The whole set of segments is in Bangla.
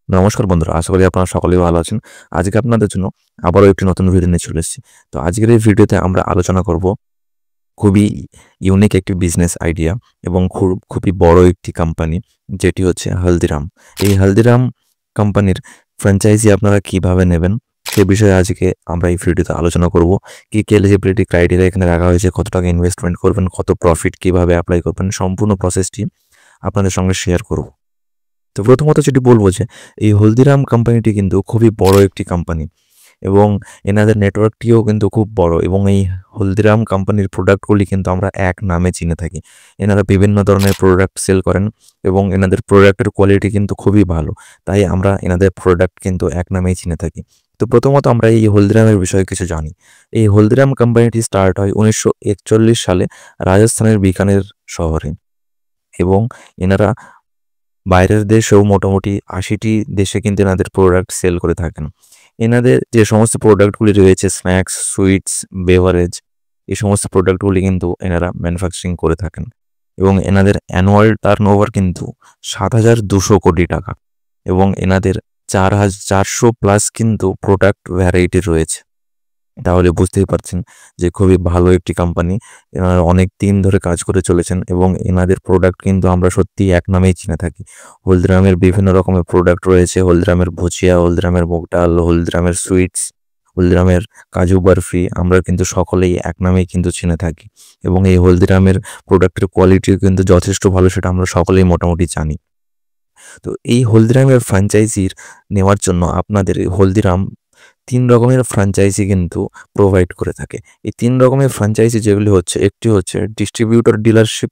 নমস্কার বন্ধুরা, আশা করি আপনারা সকলেই ভালো আছেন। আজকে আপনাদের জন্য আবারও একটি নতুন ভিডিও নিয়ে চলে এসেছি। তো আজকের এই ভিডিওতে আমরা আলোচনা করব খুবই ইউনিক একটি বিজনেস আইডিয়া এবং খুবই বড় একটি কোম্পানি, যেটি হচ্ছে হলদিরাম। এই হলদিরাম কোম্পানির ফ্র্যাঞ্চাইজি আপনারা কিভাবে নেবেন সে বিষয়ে আজকে আমরা এই ভিডিওতে আলোচনা করব। কি এলিজিবিলিটি ক্রাইটেরিয়া এখানে রাখা হয়েছে, কত টাকা ইনভেস্টমেন্ট করবেন, কত প্রফিট কিভাবে অ্যাপ্লাই করবেন, সম্পূর্ণ প্রসেসটি আপনাদের সঙ্গে শেয়ার করব। তো প্রথমত যেটি বলবো যে এই হলদিরাম কোম্পানিটি কিন্তু খুবই বড় একটি কোম্পানি এবং এনাদের নেটওয়ার্কটিও কিন্তু খুব বড়, এবং এই হলদিরাম কোম্পানির প্রোডাক্টগুলি কিন্তু আমরা এক নামে চিনে থাকি। এনারা বিভিন্ন ধরনের প্রোডাক্ট সেল করেন এবং এনাদের প্রোডাক্টের কোয়ালিটি কিন্তু খুবই ভালো, তাই আমরা এনাদের প্রোডাক্ট কিন্তু এক নামেই চিনে থাকি। তো প্রথমত আমরা এই হলদিরামের বিষয়ে কিছু জানি। এই হলদিরাম কোম্পানিটি স্টার্ট হয় 1941 সালে রাজস্থানের বিকানের শহরে, এবং এনারা বাইরের দেশেও মোটামুটি ৮০টি দেশে কিন্তু এনাদের প্রোডাক্ট সেল করে থাকেন। এনাদের যে সমস্ত প্রোডাক্টগুলি রয়েছে, স্ন্যাক্স, সুইটস, বেভারেজ, এই সমস্ত প্রোডাক্টগুলি কিন্তু এনারা ম্যানুফ্যাকচারিং করে থাকেন, এবং এনাদের অ্যানুয়াল টার্নওভার কিন্তু ৭,২০০ কোটি টাকা, এবং এনাদের ৪,৪০০ প্লাস কিন্তু প্রোডাক্ট ভ্যারাইটি রয়েছে। তাহলে বুঝতেই পারছেন যে খুবই ভালো একটি কোম্পানি। এনারা অনেক দিন ধরে কাজ করে চলেছেন এবং এনাদের প্রোডাক্ট কিন্তু আমরা সত্যিই এক নামেই চিনে থাকি। হলদিরামের বিভিন্ন রকমের প্রোডাক্ট রয়েছে, হলদিরামের ভুজিয়া, হলদিরামের মুগ ডাল, হলদিরামের সুইটস, হলদিরামের কাজু বরফি, আমরা কিন্তু সকলেই এক নামেই কিন্তু চিনে থাকি, এবং এই হলদিরামের প্রোডাক্টের কোয়ালিটিও কিন্তু যথেষ্ট ভালো, সেটা আমরা সকলেই মোটামুটি জানি। তো এই হলদিরামের ফ্র্যাঞ্চাইজির নেওয়ার জন্য আপনাদের হলদিরাম ৩ রকমের ফ্র্যাঞ্চাইজি কিন্তু প্রোভাইড করে থাকে। এই ৩ রকমের ফ্র্যাঞ্চাইজি যেগুলি হচ্ছে, একটি হচ্ছে ডিস্ট্রিবিউটর ডিলারশিপ,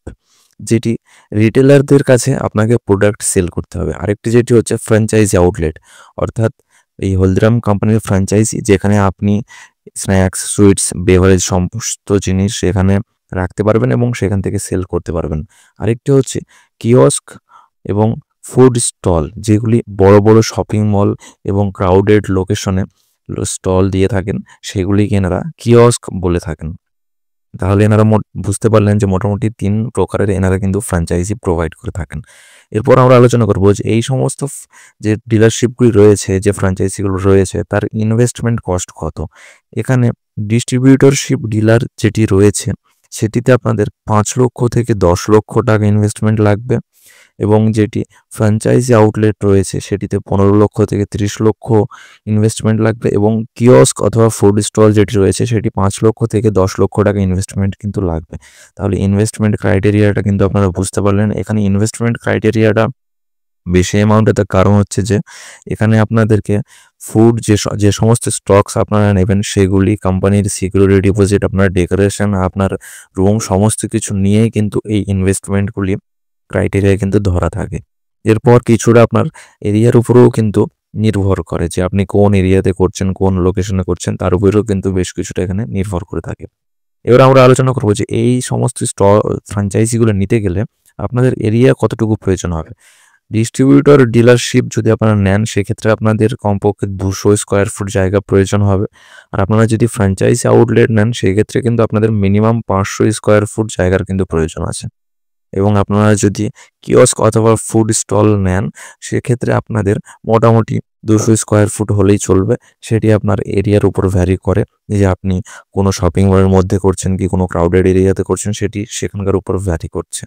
যেটি রিটেলারদের কাছে আপনাকে প্রোডাক্ট সেল করতে হবে। আরেকটি যেটি হচ্ছে ফ্র্যাঞ্চাইজি আউটলেট, অর্থাৎ এই হলদিরাম কোম্পানির ফ্র্যাঞ্চাইজি যেখানে আপনি স্ন্যাক্স, সুইটস, বেভারেজ সমস্ত জিনিস সেখানে রাখতে পারবেন এবং সেখান থেকে সেল করতে পারবেন। আরেকটি হচ্ছে কিওস্ক এবং ফুড স্টল, যেগুলি বড় বড় শপিং মল এবং ক্রাউডেড লোকেশনে স্টল দিয়ে থাকেন, সেগুলিকে এনারা কিওস্ক বলে থাকেন। তাহলে এনারা বুঝতে পারলেন যে মোটামুটি ৩ প্রকারের এনারা কিন্তু ফ্র্যাঞ্চাইজি প্রোভাইড করে থাকেন। এরপর আমরা আলোচনা করব যে এই সমস্ত যে ডিলারশিপগুলি রয়েছে, যে ফ্র্যাঞ্চাইজিগুলো রয়েছে, তার ইনভেস্টমেন্ট কস্ট কত। এখানে ডিস্ট্রিবিউটরশিপ ডিলার যেটি রয়েছে সেটিতে আপনাদের ৫ লক্ষ থেকে ১০ লক্ষ টাকা ইনভেস্টমেন্ট লাগবে, এবং যেটি ফ্র্যাঞ্চাইজি আউটলেট রয়েছে সেটিতে ১৫ লক্ষ থেকে ৩০ লক্ষ ইনভেস্টমেন্ট লাগবে, এবং কিওস্ক অথবা ফুড স্টল যেটি রয়েছে সেটি ৫ লক্ষ থেকে ১০ লক্ষ টাকা ইনভেস্টমেন্ট কিন্তু লাগবে। তাহলে ইনভেস্টমেন্ট ক্রাইটেরিয়াটা কিন্তু আপনারা বুঝতে পারলেন। এখানে ইনভেস্টমেন্ট ক্রাইটেরিয়াটা বেশি অ্যামাউন্টে, তার কারণ হচ্ছে যে এখানে আপনাদেরকে ফুড যে সমস্ত স্টকস আপনারা নেবেন সেগুলি, কোম্পানির সিকিউরিটি ডিপোজিট, আপনার ডেকোরেশন, আপনার রুম, সমস্ত কিছু নিয়েই কিন্তু এই ইনভেস্টমেন্টগুলি ক্রাইটেরিয়া কিন্তু ধরা থাকে। এরপর কিছুটা আপনার এরিয়ার উপরেও কিন্তু নির্ভর করে যে আপনি কোন এরিয়াতে করছেন, কোন লোকেশনে করছেন, তার উপরেও কিন্তু বেশ কিছুটা এখানে নির্ভর করে থাকে। এবার আমরা আলোচনা করবো যে এই সমস্ত ফ্র্যাঞ্চাইজিগুলো নিতে গেলে আপনাদের এরিয়া কতটুকু প্রয়োজন হবে। ডিস্ট্রিবিউটর ডিলারশিপ যদি আপনারা নেন সেক্ষেত্রে আপনাদের কমপক্ষে ২০০ স্কোয়ার ফুট জায়গা প্রয়োজন হবে, আর আপনারা যদি ফ্র্যাঞ্চাইজি আউটলেট নেন সেক্ষেত্রে কিন্তু আপনাদের মিনিমাম ৫০০ স্কোয়ার ফুট জায়গার কিন্তু প্রয়োজন আছে, এবং আপনারা যদি কিওস্ক অথবা ফুড স্টল নেন সেক্ষেত্রে আপনাদের মোটামুটি ২০০ স্কোয়ার ফুট হলেই চলবে। সেটি আপনার এরিয়ার উপর ভ্যারি করে, যে আপনি কোনো শপিং মলের মধ্যে করছেন কি কোনো ক্রাউডেড এরিয়াতে করছেন, সেটি সেখানকার উপর ভ্যারি করছে।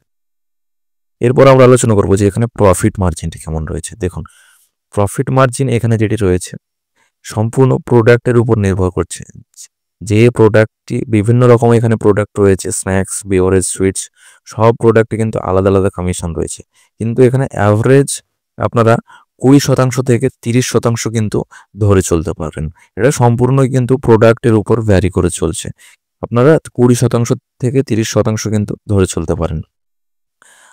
এরপর আমরা আলোচনা করবো যে এখানে প্রফিট মার্জিনটি কেমন রয়েছে। দেখুন, প্রফিট মার্জিন এখানে যেটি রয়েছে সম্পূর্ণ প্রোডাক্টের উপর নির্ভর করছে। যে প্রোডাক্টটি বিভিন্ন রকম এখানে প্রোডাক্ট রয়েছে, স্ন্যাক্স, বেভারেজ, সুইটস, সব প্রোডাক্টে কিন্তু আলাদা আলাদা কমিশন রয়েছে, কিন্তু এখানে অ্যাভারেজ আপনারা ২০% থেকে ৩০% কিন্তু ধরে চলতে পারবেন। এটা সম্পূর্ণই কিন্তু প্রোডাক্টের উপর ভ্যারি করে চলছে। আপনারা ২০% থেকে ৩০% কিন্তু ধরে চলতে পারেন।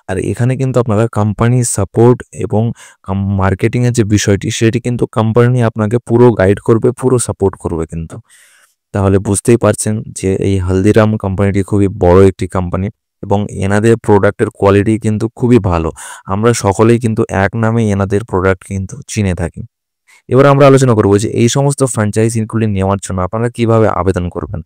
আর এখানে কিন্তু আপনারা কোম্পানি সাপোর্ট এবং মার্কেটিংয়ের যে বিষয়টি সেটি কিন্তু কোম্পানি আপনাকে পুরো গাইড করবে, পুরো সাপোর্ট করবে কিন্তু। তাহলে বুঝতেই পারছেন যে এই হলদিরাম কোম্পানিটি খুবই বড় একটি কোম্পানি, এবং এনাদের প্রোডাক্টের কোয়ালিটি কিন্তু খুবই ভালো। আমরা সকলেই কিন্তু এক নামে এনাদের প্রোডাক্ট কিন্তু চিনে থাকি। এবার আমরা আলোচনা করব যে এই সমস্ত ফ্র্যাঞ্চাইজিগুলি নেওয়ার জন্য আপনারা কিভাবে আবেদন করবেন।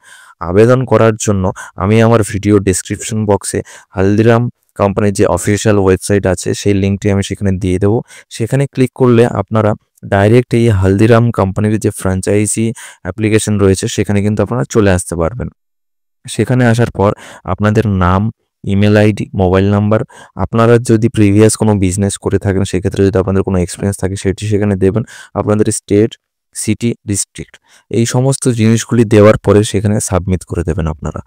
আবেদন করার জন্য আমি আমার ভিডিও ডেসক্রিপশন বক্সে হলদিরাম কোম্পানির যে অফিসিয়াল ওয়েবসাইট আছে সেই লিঙ্কটি আমি সেখানে দিয়ে দেবো। সেখানে ক্লিক করলে আপনারা ডাইরেক্ট এই হালদিরাম কোম্পানির যে ফ্র্যাঞ্চাইজি অ্যাপ্লিকেশন রয়েছে সেখানে কিন্তু আপনারা চলে আসতে পারবেন। সেখানে আসার পর আপনাদের নাম, ইমেল আইডি, মোবাইল নাম্বার, আপনারা যদি প্রিভিয়াস কোনো বিজনেস করে থাকেন সেক্ষেত্রে যদি আপনাদের কোনো এক্সপিরিয়েন্স থাকে সেটি সেখানে দেবেন, আপনাদের স্টেট, সিটি, ডিস্ট্রিক্ট এই সমস্ত জিনিসগুলি দেওয়ার পরে সেখানে সাবমিট করে দেবেন আপনারা।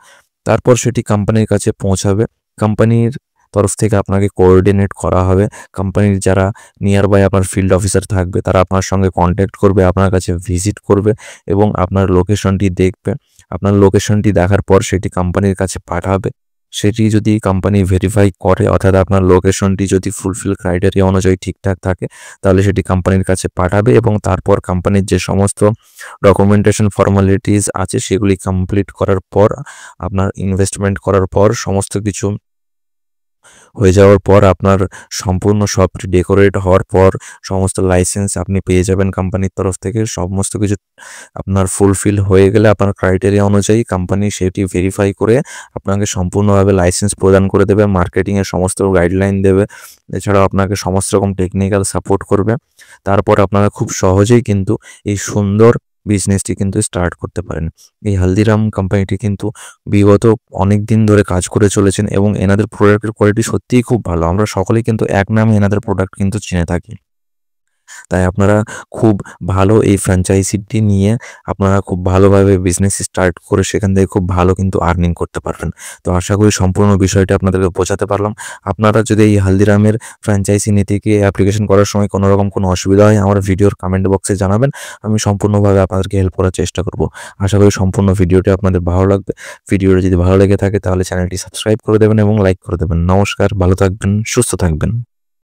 তারপর সেটি কোম্পানির কাছে পৌঁছাবে। কোম্পানির তরফ থেকে আপনাকে কোঅর্ডিনেট করা হবে। কোম্পানির যারা নিয়ার বাই আপনার ফিল্ড অফিসার থাকবে তারা আপনার সঙ্গে কন্ট্যাক্ট করবে, আপনার কাছে ভিজিট করবে এবং আপনার লোকেশনটি দেখবে। আপনার লোকেশনটি দেখার পর সেটি কোম্পানির কাছে পাঠাবে। সেটি যদি কোম্পানি ভেরিফাই করে, অর্থাৎ আপনার লোকেশনটি যদি ফুলফিল ক্রাইটেরিয়া অনুযায়ী ঠিকঠাক থাকে, তাহলে সেটি কোম্পানির কাছে পাঠাবে এবং তারপর কোম্পানির যে সমস্ত ডকুমেন্টেশন ফর্মালিটিস আছে সেগুলি কমপ্লিট করার পর, আপনার ইনভেস্টমেন্ট করার পর সমস্ত কিছু হয়ে যাওয়ার পর, আপনার সম্পূর্ণ সবটি ডেকোরেট হওয়ার পর সমস্ত লাইসেন্স আপনি পেয়ে যাবেন কোম্পানির তরফ থেকে। সমস্ত কিছু আপনার ফুলফিল হয়ে গেলে আপনার ক্রাইটেরিয়া অনুযায়ী কোম্পানি সেটি ভেরিফাই করে আপনাকে সম্পূর্ণভাবে লাইসেন্স প্রদান করে দেবে, মার্কেটিংয়ের সমস্ত গাইডলাইন দেবে, এছাড়াও আপনাকে সমস্ত রকম টেকনিক্যাল সাপোর্ট করবে। তারপর আপনারা খুব সহজেই কিন্তু এই সুন্দর বিজনেসটি কিন্তু স্টার্ট করতে পারেন। এই হালদিরাম কোম্পানিটি কিন্তু বিগত অনেক দিন ধরে কাজ করে চলেছেন এবং এনাদের প্রোডাক্টের কোয়ালিটি সত্যিই খুব ভালো। আমরা সকলেই কিন্তু এক নামে এনাদের প্রোডাক্ট কিন্তু চিনে থাকি। তাই আপনারা খুব ভালো এই ফ্র্যাঞ্চাইজিটি নিয়ে আপনারা খুব ভালোভাবে বিজনেস স্টার্ট করে সেখান থেকে খুব ভালো কিন্তু আর্নিং করতে পারবেন। তো আশা করি সম্পূর্ণ বিষয়টা আপনাদেরকে বোঝাতে পারলাম। আপনারা যদি এই হালদিরামের ফ্র্যাঞ্চাইজি নিতে গিয়ে অ্যাপ্লিকেশন করার সময় কোনো রকম কোনো অসুবিধা হয়, আমার ভিডিওর কমেন্ট বক্সে জানাবেন, আমি সম্পূর্ণভাবে আপনাদেরকে হেল্প করার চেষ্টা করব। আশা করি সম্পূর্ণ ভিডিওটি আপনাদের ভালো লাগবে। ভিডিওটা যদি ভালো লেগে থাকে তাহলে চ্যানেলটি সাবস্ক্রাইব করে দেবেন এবং লাইক করে দেবেন। নমস্কার, ভালো থাকবেন, সুস্থ থাকবেন।